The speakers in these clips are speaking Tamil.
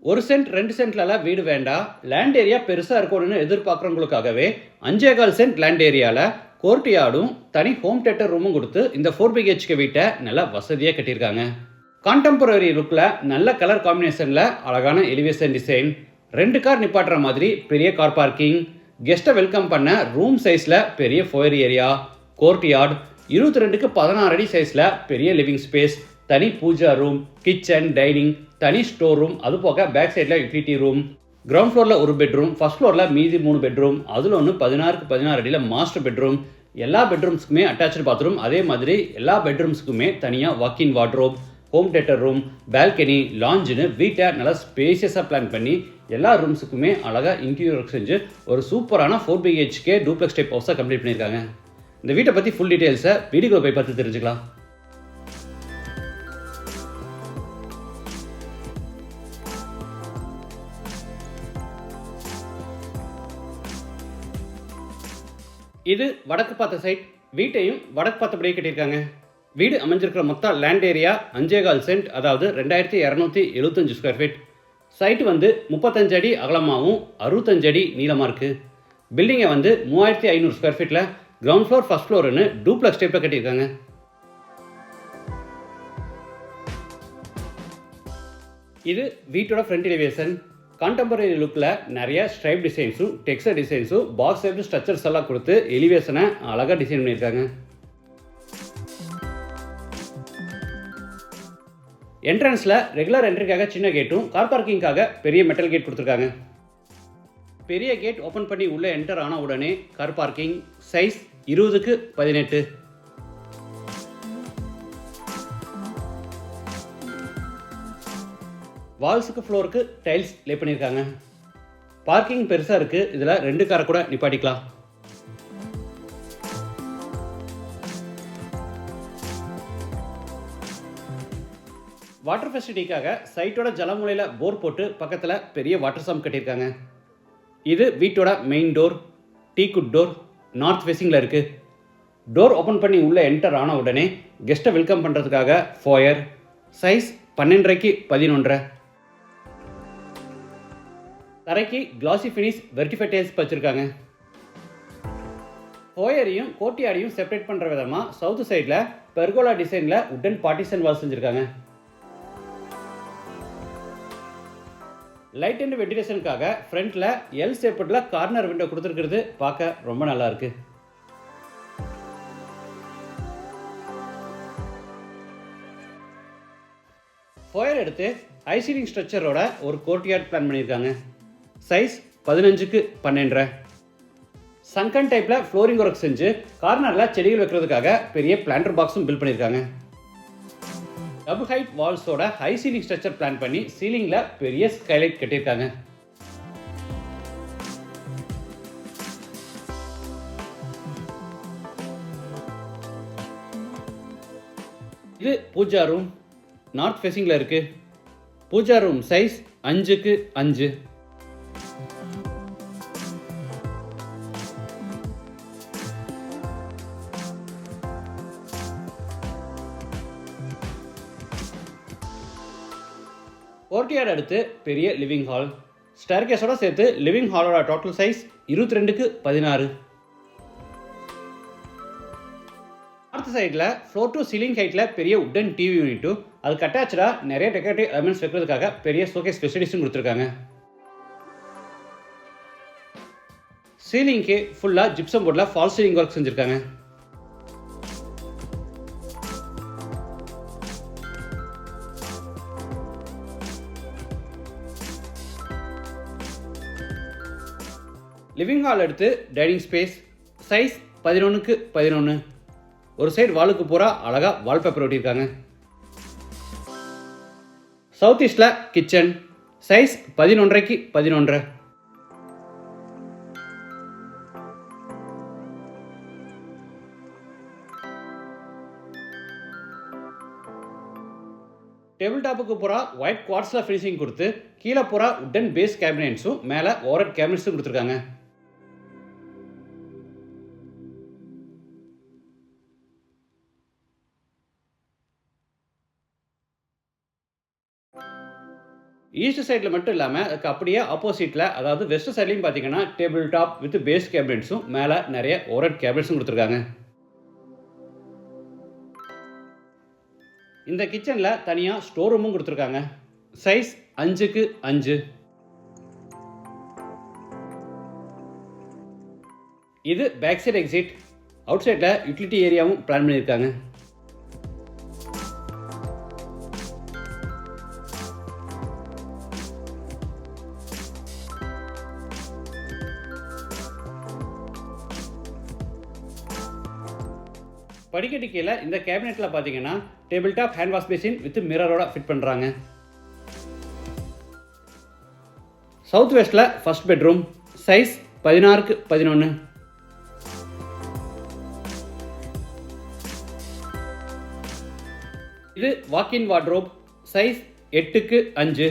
1 சென்ட் 2 சென்ட்லலாம் வீடு வேண்டாம். லேண்ட் ஏரியா பெருசா இருக்கணும்னு எதிர்பார்க்குறவங்களுக்காகவே 5.25 சென்ட் லேண்ட் ஏரியால கோர்ட்யார்டும், தனி ஹோம் தியேட்டர் ரூமும் குடுத்து இந்த 4 பிஹெச்கே வீட்ட நல்லா வசதியா கட்டியிருக்காங்க. கான்டெம்பரரி லுக்ல நல்ல கலர் காம்பினேஷன்ல அழகான எலிவேஷன் டிசைன், 2 கார் நிப்பாட்டுற மாதிரி பெரிய கார் பார்க்கிங், கெஸ்ட்டை வெல்கம் பண்ண ரூம் சைஸ்ல பெரிய ஃபோயர் ஏரியா, கோர்ட்யார்ட், 22க்கு 16 அடி சைஸ்ல பெரிய லிவிங் ஸ்பேஸ், தனி பூஜா ரூம், கிச்சன், டைனிங், தனி ஸ்டோர் ரூம், அது போக பேக் சைடில் யூட்டிலிட்டி ரூம், கிரவுண்ட் ஃப்ளோரில் ஒரு பெட்ரூம், ஃபர்ஸ்ட் ஃப்ளோரில் மீதி 3 பெட்ரூம், அதில் ஒன்று 16க்கு 16 அடியில் மாஸ்டர் பெட்ரூம், எல்லா பெட்ரூம்ஸ்க்குமே அட்டாச்சு பாத்ரூம், அதே மாதிரி எல்லா பெட்ரூம்ஸ்க்குமே தனியாக walk in wardrobe, home theatre room, balcony, லாஞ்சுன்னு வீட்டை நல்லா ஸ்பேசியஸாக பிளான் பண்ணி எல்லா ரூம்ஸுக்குமே அழகாக இன்டீரியர் ஒர்க் செஞ்சு ஒரு சூப்பரான 4 பிஹெச்கே டூப்ளெக்ஸ் டைப் ஹவுஸாக கம்ப்ளீட் பண்ணியிருக்காங்க. இந்த வீட்டை பற்றி ஃபுல் டீட்டெயில்ஸை வீடியோக்குள்ள போய் பார்த்து தெரிஞ்சுக்கலாம். இது வடக்கு பார்த்த சைட். வீட்டையும் வடக்கு பார்த்தபடியே கட்டியிருக்காங்க. வீடு அமைஞ்சிருக்கிற மொத்த லேண்ட் ஏரியா 5.25 சென்ட், அதாவது 2275 ஸ்கொயர் ஃபீட். சைட்டு வந்து 35 அடி அகலமாகவும் 65 அடி நீளமாக இருக்குது. பில்டிங்கை வந்து 3500 ஸ்கொயர் ஃபீட்டில் கிரவுண்ட் ஃப்ளோர் ஃபர்ஸ்ட் ஃப்ளோர்னு டூப்ளெக்ஸ் டைப்பில் கட்டியிருக்காங்க. இது வீட்டோட ஃப்ரண்ட் எலிவேஷன். கான்டெம்பரரி லுக்கில் நிறைய ஸ்ட்ரைப் டிசைன்ஸும் டெக்ஸ்டர் டிசைன்ஸும் பாக்ஸ் டைப் ஸ்ட்ரக்சர்ஸ் எல்லாம் கொடுத்து எலிவேஷனை அழகாக டிசைன் பண்ணியிருக்காங்க. என்ட்ரன்ஸில் ரெகுலர் என்ட்ரிக்காக சின்ன கேட்டும் கார் பார்க்கிங்காக பெரிய மெட்டல் கேட் கொடுத்துருக்காங்க. பெரிய கேட் ஓப்பன் பண்ணி உள்ளே என்டர் ஆன உடனே கார் பார்க்கிங், சைஸ் 20க்கு 18. வால்ஸுக்கு ஃப்ளோருக்கு டைல்ஸ் லே பண்ணியிருக்காங்க. பார்க்கிங் பெருசாக இருக்குது. இதில் 2 காரை கூட நிப்பாட்டிக்கலாம். வாட்டர் ஃபெசிலிட்டிக்காக சைட்டோட ஜலமூலையில் போர் போட்டு பக்கத்தில் பெரிய வாட்டர் சம்ப் கட்டியிருக்காங்க. இது வீட்டோட main door. Teakwood door north ஃபேஸிங்கில் இருக்குது. டோர் ஓப்பன் பண்ணி உள்ளே என்டர் ஆன உடனே கெஸ்ட்டை வெல்கம் பண்ணுறதுக்காக ஃபோயர், சைஸ் 12க்கு 11. தரைக்கு கிளாசி ஃபினிஷ் வெர்டிஃபை டைல்ஸ் வச்சுருக்காங்க. ஃபோயரையும் கோர்ட்யார்டையும் செப்பரேட் பண்ணுற விதமாக சவுத் சைடில் பெர்கோலா டிசைனில் உட்டன் பார்ட்டிஷன் வால் செஞ்சுருக்காங்க. லைட் அண்ட் வென்டிலேஷனுக்காக ஃப்ரண்ட்டில் எல் ஷேப்பில் கார்னர் விண்டோ கொடுத்துருக்கிறது பார்க்க ரொம்ப நல்லா இருக்கு. ஃபோயர் எடுத்து ஹை சீலிங் ஸ்ட்ரக்சரோட ஒரு கோர்ட்யார்ட் பிளான் பண்ணியிருக்காங்க. சைஸ் 15க்கு 12. சங்கன் டைப்பில் ஃப்ளோரிங் ஒர்க் செஞ்சு கார்னரில் செடிகள் வைக்கிறதுக்காக பெரிய பிளான்டர் பாக்ஸும் பில்ட் பண்ணியிருக்காங்க. டபுள் ஹைட் வால்ஸோட ஹை சீலிங் ஸ்ட்ரக்சர் பிளான் பண்ணி சீலிங்கில் பெரிய ஸ்கைலைட் கட்டியிருக்காங்க. இது பூஜா ரூம். நார்த் ஃபேஸிங்கில் இருக்குது. பூஜா ரூம் சைஸ் 5க்கு 5. கோர்ட்யார்ட் அடுத்து பெரிய லிவிங் ஹால். ஸ்டேர்கேஸோட சேர்த்து லிவிங் ஹாலோட டோட்டல் சைஸ் 22க்கு 16. நார்த் சைடில் ஃப்ளோர் டு சீலிங் ஹைட்டில் பெரிய உட்டன் டிவி யூனிட்டும் அதுக்கு அட்டாச்சாக நிறைய டெக்கரேட்டிவ் எலிமெண்ட்ஸ் வைக்கிறதுக்காக பெரிய ஷோகேஸ் ஃபெசிலிட்டிஸும் கொடுத்துருக்காங்க. சீலிங்க்கு ஃபுல்லாக ஜிப்சம் போர்டில் ஃபால் சீலிங் ஒர்க் செஞ்சுருக்காங்க. லிவிங் ஹால் எடுத்து டைனிங் ஸ்பேஸ், சைஸ் 11க்கு 11. ஒரு சைடு வாலுக்கு பூரா அழகாக வால்பேப்பர் ஒட்டியிருக்காங்க. சவுத் ஈஸ்டில் கிச்சன், சைஸ் 11க்கு 11. டேபிள் டாப்புக்கு பூரா ஒயிட் குவார்ட்ஸில் ஃபினிஷிங் கொடுத்து கீழே பூரா உட்டன் பேஸ் கேபினெட்ஸும் மேலே ஓவர்ஹெட் கேபினெட்ஸும் கொடுத்துருக்காங்க. ஈஸ்ட் சைடில் மட்டும் இல்லாமல் அதுக்கு அப்படியே ஆப்போசிட்டில், அதாவது வெஸ்ட் சைட்லையும் பார்த்தீங்கன்னா டேபிள் டாப் வித் பேஸ் கேபினட்ஸும் மேலே நிறைய ஓரட் கேபினட்ஸும் கொடுத்துருக்காங்க. இந்த கிச்சனில் தனியாக ஸ்டோர் ரூமும் கொடுத்துருக்காங்க. சைஸ் 5க்கு 5. இது பேக் சைடு எக்ஸிட். அவுட் சைடில் யூட்டிலிட்டி ஏரியாவும் பிளான் பண்ணியிருக்காங்க. படிக்கட்டு கீழே இந்த கேபினெட்டில் பார்த்தீங்கன்னா table top hand wash basin with மிரரோட ஃபிட் பண்ணுறாங்க. சவுத் வெஸ்ட்டில் ஃபர்ஸ்ட் பெட்ரூம். சைஸ் 16க்கு 11. இது வாக்கின் வார்ட்ரோப். சைஸ் 8க்கு 5.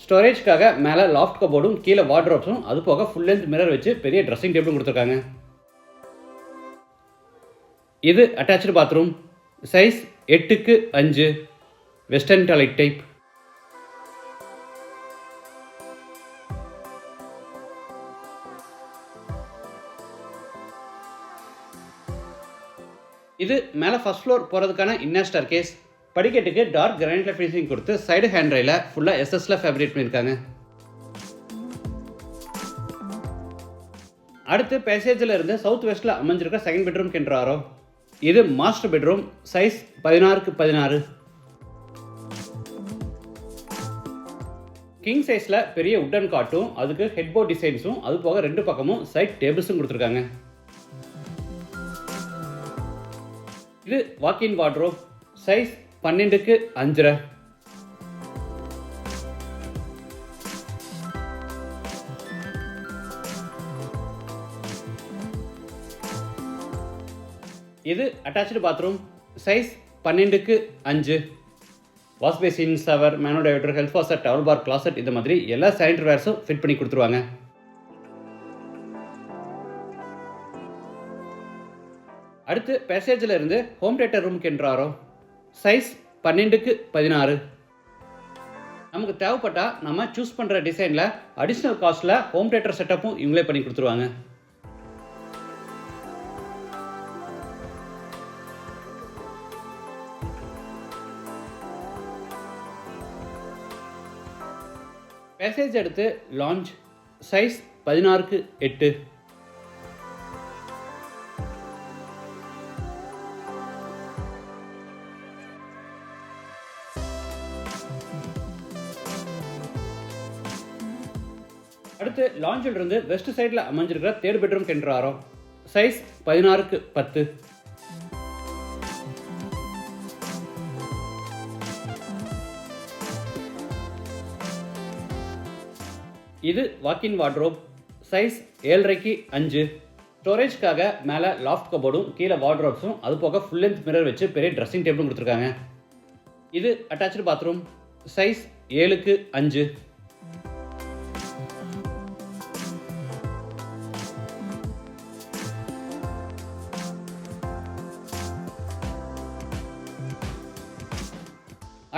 ஸ்டோரேஜ்க்காக மேலே லாஃப்ட் கபோர்டும் கீழே வார்ட்ரோப்ஸும் அது போக ஃபுல் லென்த் மிரர் வச்சு பெரிய ட்ரெஸ்ஸிங் டேபிளும் கொடுத்துருக்காங்க. இது அட்டாச்டு பாத்ரூம். சைஸ் 8க்கு 5. Western toilet type. இது மேலே ஃபர்ஸ்ட் ஃப்ளோர் போகிறதுக்கான இன்னர் ஸ்டேர்கேஸ். படிக்கட்டுக்கு டார்க் கிரானைட்ல ஃபினிஷிங் கொடுத்து சைடு ஹேண்ட் ரைல ஃபுல்லாக எஸ்எஸ்ல ஃபேப்ரிகேட் பண்ணியிருக்காங்க. அடுத்து பேசேஜில் இருந்து சவுத் வெஸ்ட்டில் அமைஞ்சிருக்க செகண்ட் பெட்ரூம் கென்றாரோ. இது மாஸ்டர் பெட்ரூம். சைஸ் 16க்கு 16. கிங் சைஸில் பெரிய உட்டன் காட்டும் அதுக்கு ஹெட்போர்ட் டிசைன்ஸும் அது போக 2 பக்கமும் சைட் டேபிள்ஸும் கொடுத்துருக்காங்க. இது வாக்கின் வார்ட்ரோப். சைஸ் 12க்கு 5. இது அட்டாச்டு பாத்ரூம். சைஸ் 12க்கு 5. Wash basin, shower, mono diverter, health washer, towel bar, closet இது மாதிரி எல்லா சானிட்டரி வேர்ஸும் ஃபிட் பண்ணி கொடுத்துருவாங்க. அடுத்து பேசேஜில் இருந்து ஹோம் தியேட்டர் ரூம் கென்றாரோ. சைஸ் 12க்கு 16. நமக்கு தேவைப்பட்டால் நம்ம சூஸ் பண்ணுற டிசைனில் அடிஷ்னல் காஸ்ட்டில் ஹோம் தியேட்டர் செட்டப்பும் இவங்களே பண்ணி கொடுத்துருவாங்க. பேசேஜ் எடுத்து லான்ச். சைஸ் 16க்கு 8. அடுத்து லான்ச்சில் இருந்து வெஸ்ட் சைடில் அமைஞ்சிருக்கிற தேர்ட் பெட்ரூம் கென்றாரோ. சைஸ் 16க்கு 10. இது வாக்கின் வார்ட்ரோப். சைஸ் 7.5க்கு 5. ஸ்டோரேஜ்க்காக மேலே லாஃப்ட் கபோர்டும் கீழே வார்ட்ரோப்ஸும் அது போக ஃபுல் லென்த் மிரர் வச்சு பெரிய ட்ரெஸ்ஸிங் டேபிளும் கொடுத்துருக்காங்க. இது அட்டாச்டு பாத்ரூம். சைஸ் 7க்கு 5.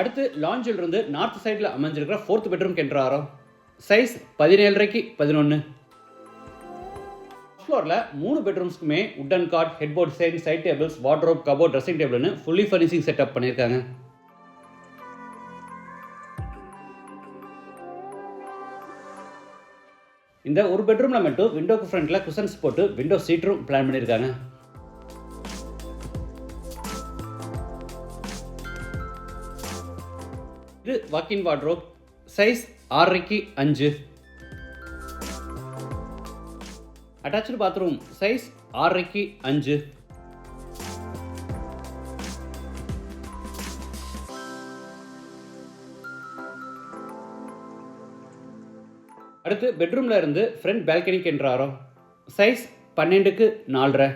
அடுத்து லான்ச்சில் இருந்து நார்த் சைடில் அமைஞ்சிருக்கிற ஃபோர்த் பெட்ரூம் கென்றாரோ. சைஸ் 17.5க்கு 11. ஃப்ளோரில் 3 பெட்ரூம்ஸ்க்குமே wooden cot, headboard design, side tables, wardrobe, cupboard, dressing டேபிள்னு ஃபுல்லி ஃபர்னிஷிங் செட்டப் பண்ணியிருக்காங்க. இந்த ஒரு பெட்ரூமில் மட்டும் விண்டோக்கு ஃப்ரண்ட்டில் குஷன்ஸ் போட்டு விண்டோ சீட்ரும் பிளான் பண்ணியிருக்காங்க. இது வாக்கின் வார்ட்ரோப். சைஸ் 6.5க்கு 5. Attached bathroom. சைஸ் 6.5க்கு 5. அடுத்து பெட்ரூம்ல இருந்து ஃப்ரண்ட் பால்கனிக்கு என்றாரோ. சைஸ் 12க்கு 4.5.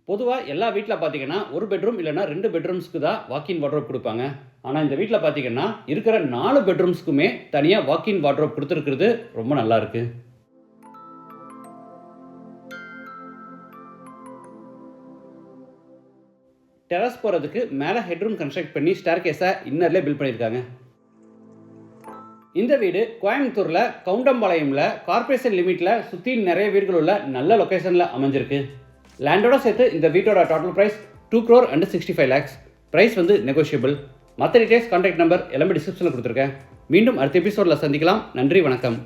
பொதுவாக எல்லா வீட்டில் பார்த்தீங்கன்னா ஒரு பெட்ரூம் இல்லைனா 2 பெட்ரூம்ஸ்க்கு தான் வாக்கின் வார்ட்ரோப் கொடுப்பாங்க. ஆனால் இந்த வீட்டில் பார்த்தீங்கன்னா இருக்கிற 4 பெட்ரூம்ஸ்க்குமே தனியாக வாக்கின் வார்ட்ரோப் கொடுத்துருக்கிறது ரொம்ப நல்லா இருக்கு. டெரஸ் போகிறதுக்கு மேலே ஹெட்ரூம் கன்ஸ்ட்ரக்ட் பண்ணி ஸ்டேர் கேஸை இன்னர்லேயே பில்ட் பண்ணியிருக்காங்க. இந்த வீடு கோயம்புத்தூரில் கவுண்டம்பாளையமில் கார்பரேஷன் லிமிட்டில் சுற்றி நிறைய வீடுகள் உள்ள நல்ல லொக்கேஷனில் அமைஞ்சிருக்கு. லேண்டோட சேர்த்து இந்த வீட்டோட டோட்டல் ப்ரைஸ் 2,65 lakhs. ப்ரைஸ் வந்து நெகோஷியபிள். மற்ற டீடைல்ஸ் கான்டாக்ட் நம்பர் எல்லாமே டிஸ்கிரிப்ஷனில் கொடுத்துருக்கேன். மீண்டும் அடுத்த எபிசோடில் சந்திக்கலாம். நன்றி, வணக்கம்.